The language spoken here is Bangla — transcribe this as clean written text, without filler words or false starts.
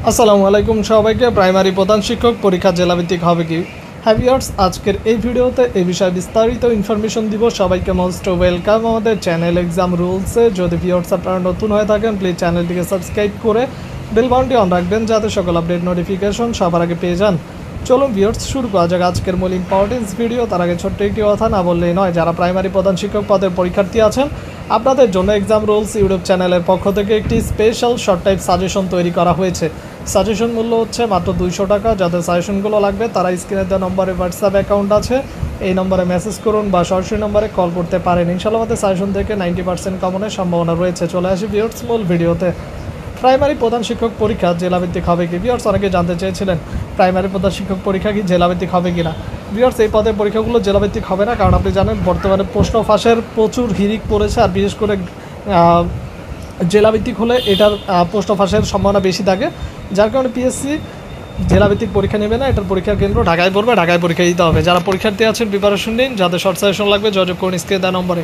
আসসালামু আলাইকুম সবাইকে। প্রাইমারি প্রধান শিক্ষক পরীক্ষা জেলাভিত্তিক হবে কি? হ্যাঁ ভিউয়ার্স, আজকের এই ভিডিওতে এই বিষয়ে বিস্তারিত ইনফরমেশন দিব। সবাইকে মোস্ট ওয়েলকাম আমাদের চ্যানেল এক্সাম রুলসে। যদি ভিউয়ার্স আপনারা নতুন হয়ে থাকেন প্লিজ চ্যানেলটিকে সাবস্ক্রাইব করে বেল বাটনটি অন রাখবেন যাতে সকল আপডেট নোটিফিকেশন সবার আগে পেয়ে যান। চলুন ভিউয়ার্স, শুরু করা যাক আজকের মূল ইম্পর্টেন্স ভিডিও। তার আগে ছোট্ট একটি কথা না বললেই নয়, যারা প্রাইমারি প্রধান শিক্ষক পদের পরীক্ষার্থী আছেন আপনাদের জন্য এক্সাম রুলস ইউটিউব চ্যানেলের পক্ষ থেকে একটি স্পেশাল শর্ট টাইপ সাজেশন তৈরি করা হয়েছে। সাজেশন মূল্য হচ্ছে মাত্র 200 টাকা। যাদের সাজেশনগুলো লাগবে তারা স্ক্রিনে দেওয়া নম্বরে হোয়াটসঅ্যাপ অ্যাকাউন্ট আছে, এই নম্বরে মেসেজ করুন বা সরাসরি নম্বরে কল করতে পারেন। ইনশাআল্লাহ আমাদের সাজেশন থেকে 90% কমনের সম্ভাবনা রয়েছে। চলে আসি ভিউয়ার্স মূল ভিডিওতে। প্রাইমারি প্রধান শিক্ষক পরীক্ষা জেলাভিত্তিক হবে কি? ভিউয়ার্স অনেকে জানতে চেয়েছিলেন প্রাইমারি প্রধান শিক্ষক পরীক্ষা কি জেলাভিত্তিক হবে কি না। ভিউয়ার্স এই পদের পরীক্ষাগুলো জেলাভিত্তিক হবে না, কারণ আপনি জানেন বর্তমানে প্রশ্ন ফাঁসের প্রচুর হিড়িক পড়েছে। আর বিশেষ করে জেলাভিত্তিক হলে এটার প্রশ্ন ফাঁসের সম্ভাবনা বেশি থাকে, যার কারণে পিএসসি জেলাভিত্তিক পরীক্ষা নেবে না। এটার পরীক্ষার কেন্দ্র ঢাকায় পড়বে, ঢাকায় পরীক্ষা দিতে হবে। যারা পরীক্ষার্থী আছেন প্রিপারেশন নিন, যাদের শর্ট সাজেশন লাগবে যোগাযোগ করুন স্ক্রিনে দেওয়া নম্বরে।